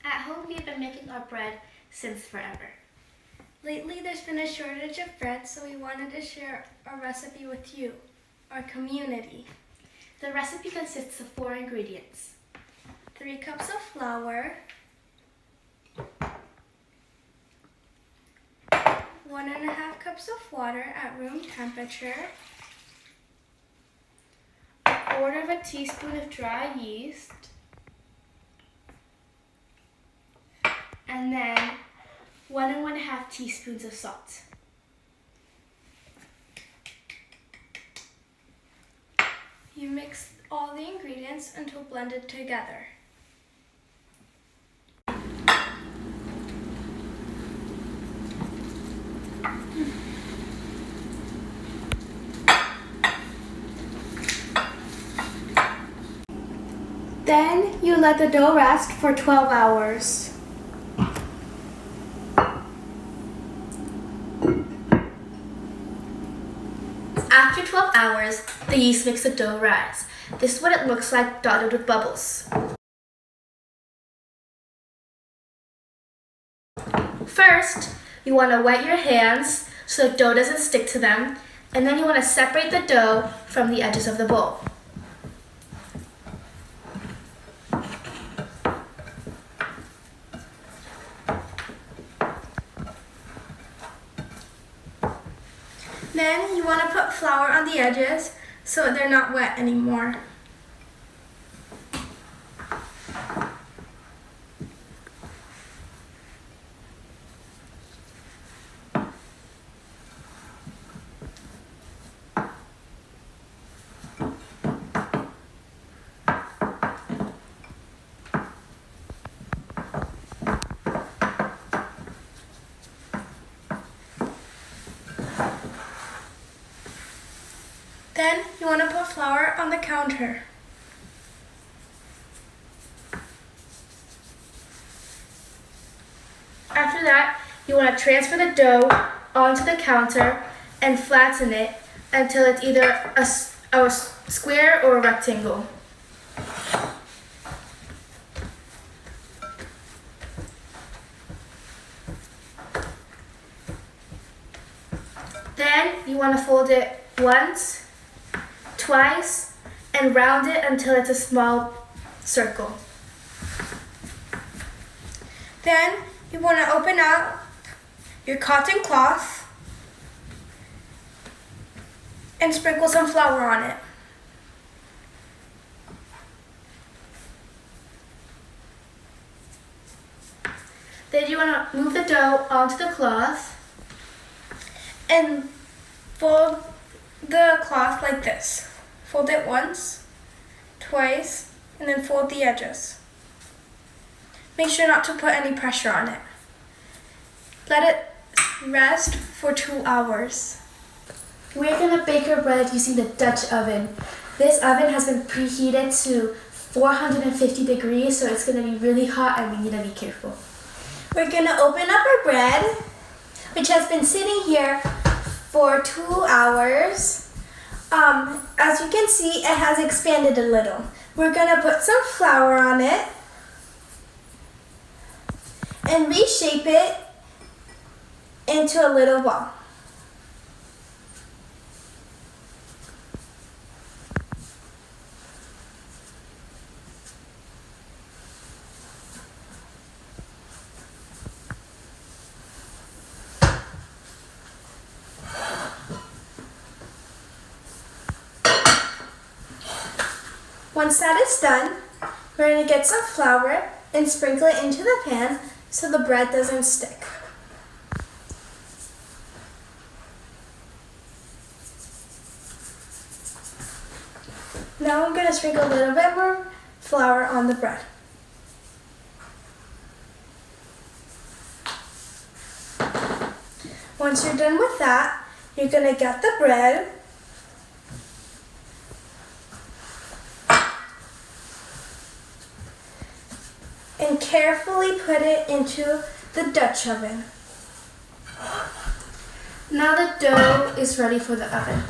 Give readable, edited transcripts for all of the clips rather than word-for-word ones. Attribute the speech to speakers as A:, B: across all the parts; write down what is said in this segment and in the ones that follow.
A: At home, we've been making our bread since forever.
B: Lately, there's been a shortage of bread, so we wanted to share our recipe with you, our community.
A: The recipe consists of 4 ingredients.
B: 3 cups of flour, 1.5 cups of water at room temperature,
A: 1/4 teaspoon of dry yeast, and then 1 1/2 teaspoons of salt.
B: You mix all the ingredients until blended together. Then you let the dough rest for 12 hours.
A: After 12 hours, the yeast makes the dough rise. This is what it looks like, dotted with bubbles. First, you want to wet your hands so the dough doesn't stick to them, and then you want to separate the dough from the edges of the bowl.
B: Then you want to put flour on the edges so they're not wet anymore. Then you want to put flour on the counter.
A: After that, you want to transfer the dough onto the counter and flatten it until it's either a square or a rectangle. Then you want to fold it once, twice, and round it until it's a small circle.
B: Then you want to open up your cotton cloth and sprinkle some flour on it.
A: Then you want to move the dough onto the cloth
B: And fold the cloth like this. Fold it once, twice, and then fold the edges. Make sure not to put any pressure on it. Let it rest for 2 hours.
A: we're going to bake our bread using the Dutch oven. This oven has been preheated to 450 degrees, so it's going to be really hot and we need to be careful.
B: We're gonna open up our bread, which has been sitting here for 2 hours. As you can see, it has expanded a little. We're gonna put some flour on it and reshape it into a little ball. Once that is done, we're going to get some flour and sprinkle it into the pan so the bread doesn't stick. Now I'm going to sprinkle a little bit more flour on the bread. Once you're done with that, you're going to get the bread and carefully put it into the Dutch oven.
A: Now the dough is ready for the oven.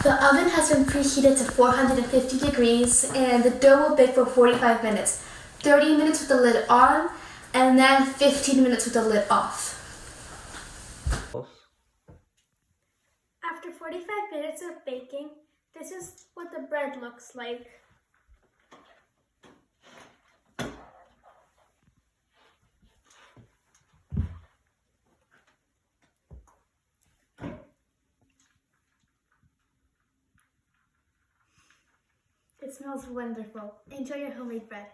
A: The oven has been preheated to 450 degrees and the dough will bake for 45 minutes. 30 minutes with the lid on and then 15 minutes with the lid off.
B: After 45 minutes of baking, this is what the bread looks like.
A: It smells wonderful. Enjoy your homemade bread.